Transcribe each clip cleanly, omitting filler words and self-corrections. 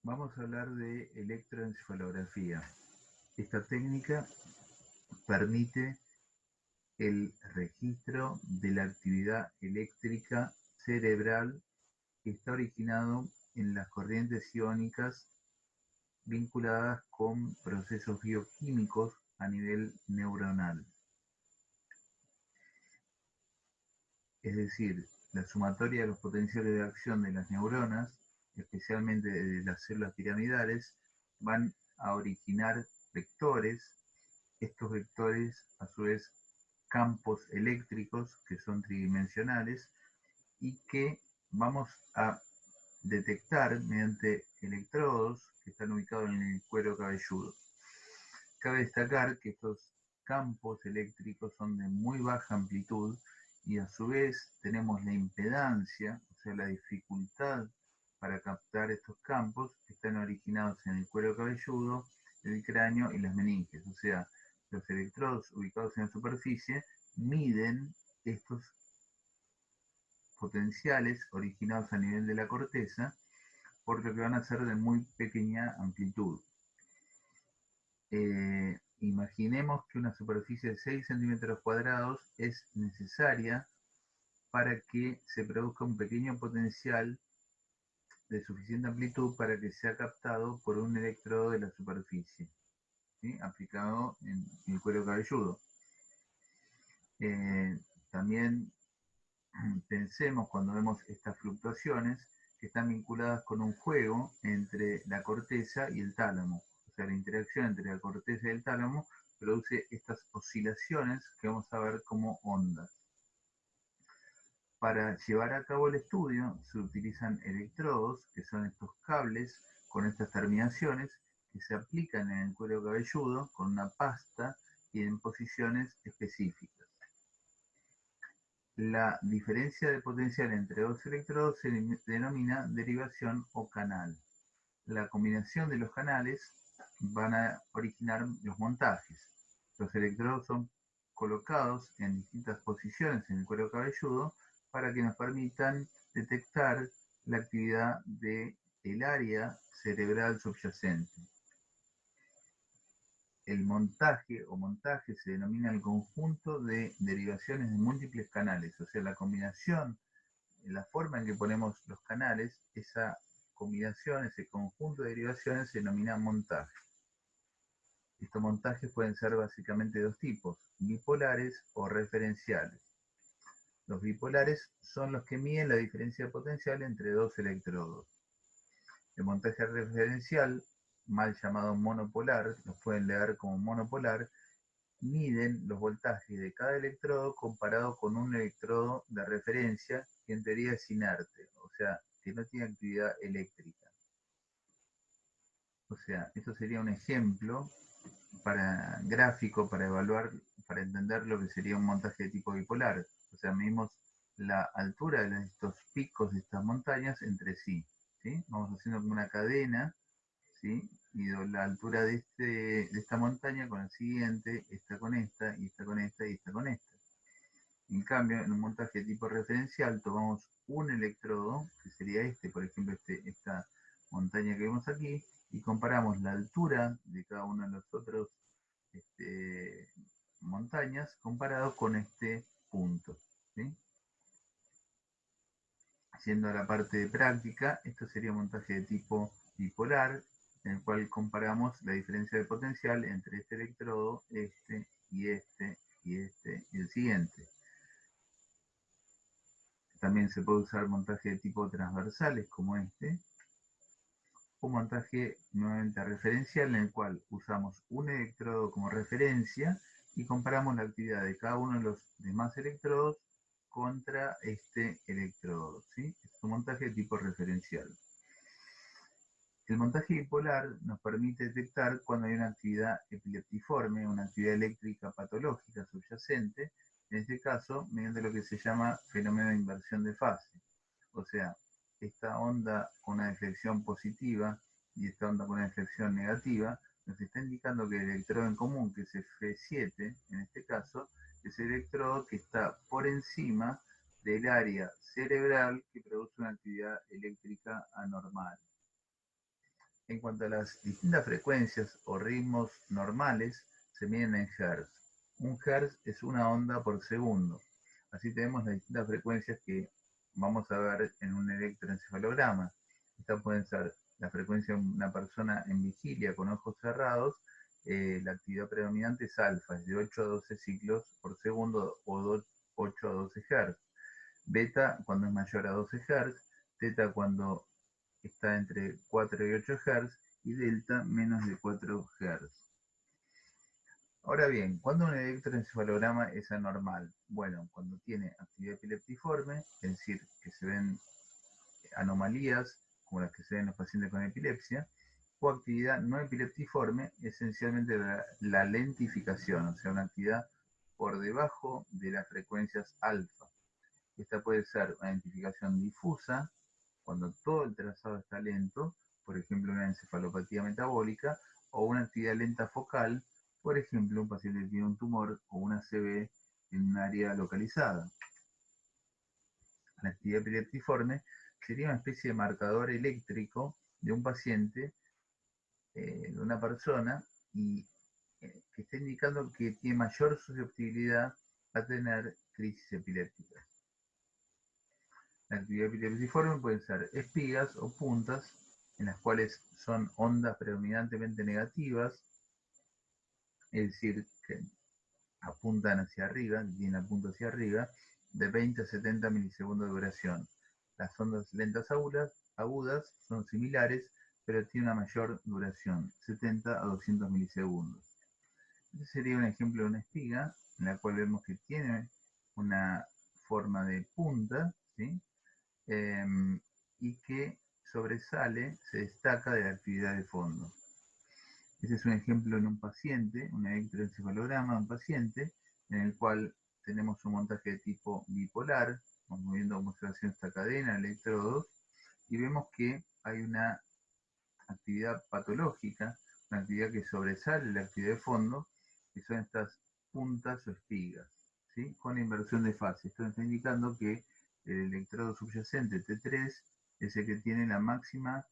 Vamos a hablar de electroencefalografía. Esta técnica permite el registro de la actividad eléctrica cerebral que está originado en las corrientes iónicas vinculadas con procesos bioquímicos a nivel neuronal. Es decir, la sumatoria de los potenciales de acción de las neuronas, especialmente de las células piramidales, van a originar vectores. Estos vectores, a su vez, campos eléctricos que son tridimensionales y que vamos a detectar mediante electrodos que están ubicados en el cuero cabelludo. Cabe destacar que estos campos eléctricos son de muy baja amplitud y a su vez tenemos la impedancia, o sea, la dificultad para captar estos campos que están originados en el cuero cabelludo, el cráneo y las meninges. O sea, los electrodos ubicados en la superficie miden estos potenciales originados a nivel de la corteza, por lo que van a ser de muy pequeña amplitud. Imaginemos que una superficie de 6 centímetros cuadrados es necesaria para que se produzca un pequeño potencial de suficiente amplitud para que sea captado por un electrodo de la superficie, ¿sí? Aplicado en el cuero cabelludo. También pensemos cuando vemos estas fluctuaciones que están vinculadas con un juego entre la corteza y el tálamo. O sea, la interacción entre la corteza y el tálamo produce estas oscilaciones que vamos a ver como ondas. Para llevar a cabo el estudio se utilizan electrodos, que son estos cables con estas terminaciones, que se aplican en el cuero cabelludo con una pasta y en posiciones específicas. La diferencia de potencial entre dos electrodos se denomina derivación o canal. La combinación de los canales van a originar los montajes. Los electrodos son colocados en distintas posiciones en el cuero cabelludo para que nos permitan detectar la actividad del área cerebral subyacente. El montaje o montaje se denomina el conjunto de derivaciones de múltiples canales, o sea, la combinación, la forma en que ponemos los canales, esa combinación, ese conjunto de derivaciones se denomina montaje. Estos montajes pueden ser básicamente de dos tipos, bipolares o referenciales. Los bipolares son los que miden la diferencia de potencial entre dos electrodos. El montaje referencial, mal llamado monopolar, los pueden leer como monopolar, miden los voltajes de cada electrodo comparado con un electrodo de referencia que en teoría es inerte, o sea, que no tiene actividad eléctrica. O sea, esto sería un ejemplo gráfico para evaluar, para entender lo que sería un montaje de tipo bipolar. O sea, medimos la altura de estos picos de estas montañas entre sí. ¿Sí? Vamos haciendo como una cadena, ¿sí? Y la altura de esta montaña con la siguiente, esta con esta, y esta con esta, y esta con esta. En cambio, en un montaje de tipo referencial, tomamos un electrodo, que sería este, por ejemplo, esta montaña que vemos aquí, y comparamos la altura de cada uno de los otros montañas comparado con este punto. ¿Sí? Yendo a la parte de práctica, esto sería un montaje de tipo bipolar, en el cual comparamos la diferencia de potencial entre este electrodo, este y este y este y el siguiente. También se puede usar montaje de tipo transversales como este, o montaje nuevamente referencial en el cual usamos un electrodo como referencia y comparamos la actividad de cada uno de los demás electrodos contra este electrodo. ¿Sí? Es un montaje de tipo referencial. El montaje bipolar nos permite detectar cuando hay una actividad epileptiforme, una actividad eléctrica patológica subyacente, en este caso mediante lo que se llama fenómeno de inversión de fase. O sea, esta onda con una deflexión positiva y esta onda con una deflexión negativa nos está indicando que el electrodo en común, que es F7 en este caso, es el electrodo que está por encima del área cerebral que produce una actividad eléctrica anormal. en cuanto a las distintas frecuencias o ritmos normales, se miden en Hz. Un Hz es una onda por segundo. Así tenemos las distintas frecuencias que vamos a ver en un electroencefalograma. Estas pueden ser la frecuencia de una persona en vigilia con ojos cerrados. La actividad predominante es alfa, es de 8 a 12 ciclos por segundo o 8 a 12 Hz. Beta cuando es mayor a 12 Hz, teta cuando está entre 4 y 8 Hz y delta menos de 4 Hz. Ahora bien, ¿cuándo un electroencefalograma es anormal? Bueno, cuando tiene actividad epileptiforme, es decir, que se ven anomalías como las que se ven en los pacientes con epilepsia, o actividad no epileptiforme, esencialmente la lentificación, o sea, una actividad por debajo de las frecuencias alfa. Esta puede ser una identificación difusa, cuando todo el trazado está lento, por ejemplo una encefalopatía metabólica, o una actividad lenta focal, por ejemplo un paciente que tiene un tumor o una ACV en un área localizada. La actividad epileptiforme sería una especie de marcador eléctrico de un paciente, de una persona, y que está indicando que tiene mayor susceptibilidad a tener crisis epilépticas. La actividad epileptiforme pueden ser espigas o puntas, en las cuales son ondas predominantemente negativas, es decir, que apuntan hacia arriba, tienen apunto hacia arriba, de 20 a 70 milisegundos de duración. Las ondas lentas agudas son similares, pero tienen una mayor duración, 70 a 200 milisegundos. Este sería un ejemplo de una espiga, en la cual vemos que tiene una forma de punta, ¿sí? Y que sobresale, se destaca de la actividad de fondo. Este es un ejemplo en un paciente, un electroencefalograma de un paciente, en el cual tenemos un montaje de tipo bipolar, vamos viendo cómo se hace esta cadena, electrodos, y vemos que hay una actividad patológica, una actividad que sobresale la actividad de fondo, que son estas puntas o espigas, ¿sí? Con inversión de fase. Esto está indicando que el electrodo subyacente T3 es el que tiene la máxima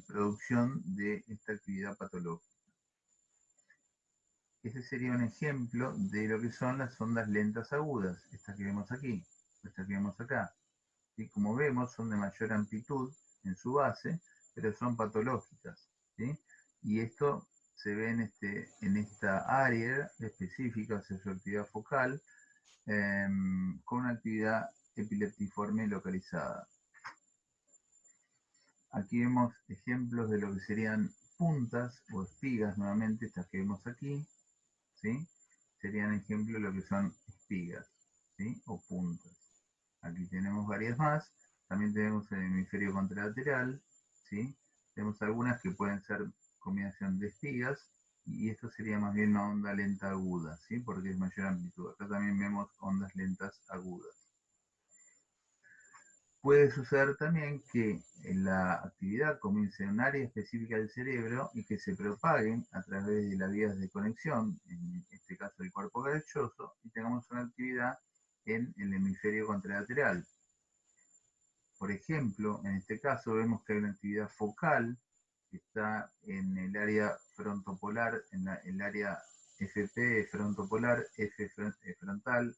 producción de esta actividad patológica. Este sería un ejemplo de lo que son las ondas lentas agudas, estas que vemos aquí, estas que vemos acá. ¿Sí? Como vemos, son de mayor amplitud en su base, pero son patológicas, ¿sí? Y esto se ve en esta área específica, o sea, su actividad focal, con una actividad epileptiforme localizada. Aquí vemos ejemplos de lo que serían puntas o espigas, nuevamente estas que vemos aquí, ¿sí? Serían ejemplos de lo que son espigas, ¿sí? O puntas. Aquí tenemos varias más. También tenemos el hemisferio contralateral, ¿sí? Tenemos algunas que pueden ser combinación de espigas, y esto sería más bien una onda lenta aguda, ¿sí? Porque es mayor amplitud. Acá también vemos ondas lentas agudas. Puede suceder también que la actividad comience en un área específica del cerebro y que se propaguen a través de las vías de conexión, en este caso el cuerpo calloso, y tengamos una actividad en el hemisferio contralateral. Por ejemplo, en este caso vemos que hay una actividad focal que está en el área frontopolar, en el área FP frontopolar, F frontal.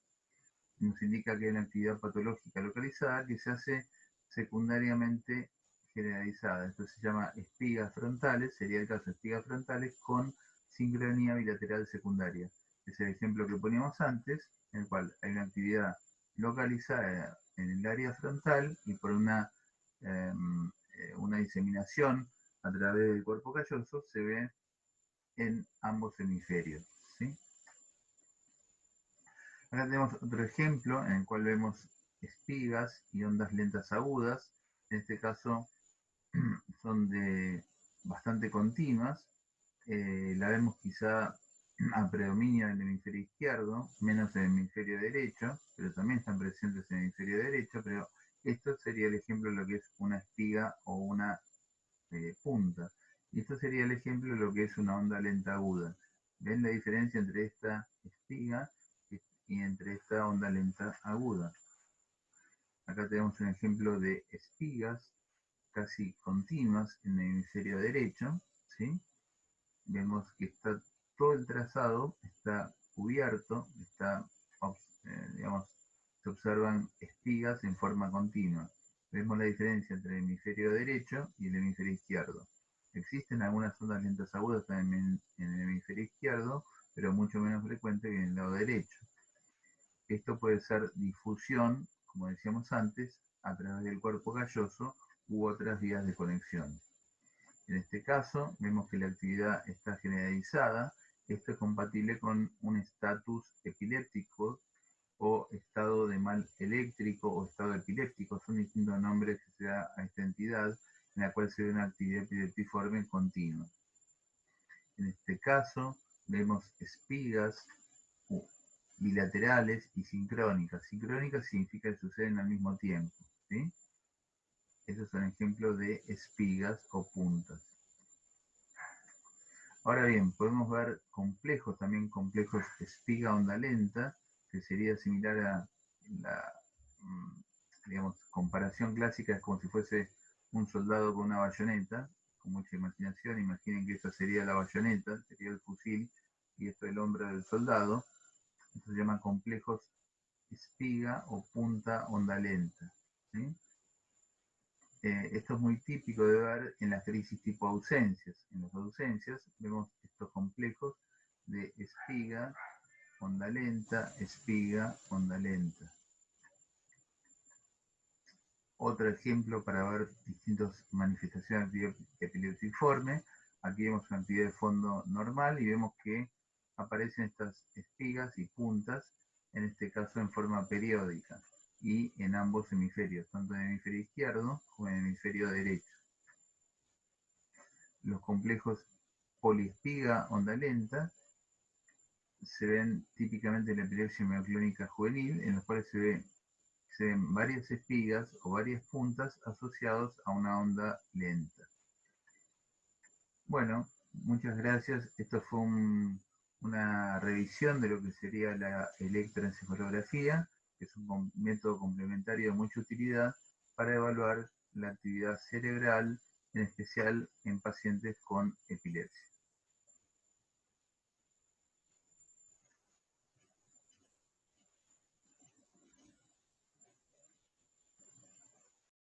Nos indica que hay una actividad patológica localizada que se hace secundariamente generalizada. Esto se llama espigas frontales, sería el caso de espigas frontales con sincronía bilateral secundaria. Es el ejemplo que poníamos antes, en el cual hay una actividad localizada en el área frontal y por una diseminación a través del cuerpo calloso se ve en ambos hemisferios, ¿sí? Acá tenemos otro ejemplo en el cual vemos espigas y ondas lentas agudas. En este caso son bastante continuas. La vemos quizá a predominio en el hemisferio izquierdo, menos en el hemisferio derecho, pero también están presentes en el hemisferio derecho, pero esto sería el ejemplo de lo que es una espiga o una punta. Y esto sería el ejemplo de lo que es una onda lenta aguda. ¿Ven la diferencia entre esta espiga y entre esta onda lenta aguda? Acá tenemos un ejemplo de espigas casi continuas en el hemisferio derecho, ¿sí? Vemos que está todo el trazado, está cubierto, digamos, se observan espigas en forma continua. Vemos la diferencia entre el hemisferio derecho y el hemisferio izquierdo. Existen algunas ondas lentas agudas también en el hemisferio izquierdo, pero mucho menos frecuente que en el lado derecho. Esto puede ser difusión, como decíamos antes, a través del cuerpo calloso u otras vías de conexión. En este caso, vemos que la actividad está generalizada. Esto es compatible con un estatus epiléptico o estado de mal eléctrico o estado epiléptico. Son distintos nombres que se da a esta entidad en la cual se ve una actividad epileptiforme continua. En este caso, vemos espigas bilaterales y sincrónicas. Sincrónicas significa que suceden al mismo tiempo, ¿sí? Esos son ejemplos de espigas o puntas. Ahora bien, podemos ver complejos, también complejos espiga onda lenta, que sería similar a la, digamos, comparación clásica, es como si fuese un soldado con una bayoneta, con mucha imaginación. Imaginen que esa sería la bayoneta, sería el fusil, y esto es el hombro del soldado. Esto se llama complejos espiga o punta onda lenta, ¿sí? Esto es muy típico de ver en las crisis tipo ausencias. En las ausencias vemos estos complejos de espiga, onda lenta, espiga, onda lenta. Otro ejemplo para ver distintas manifestaciones de actividad epileptiforme. Aquí vemos una actividad de fondo normal y vemos que aparecen estas espigas y puntas, en este caso en forma periódica y en ambos hemisferios, tanto en el hemisferio izquierdo como en el hemisferio derecho. Los complejos poliespiga onda lenta se ven típicamente en la epilepsia mioclónica juvenil, en los cuales se ven varias espigas o varias puntas asociados a una onda lenta. Bueno, muchas gracias. Esto fue una revisión de lo que sería la electroencefalografía, que es un método complementario de mucha utilidad para evaluar la actividad cerebral, en especial en pacientes con epilepsia.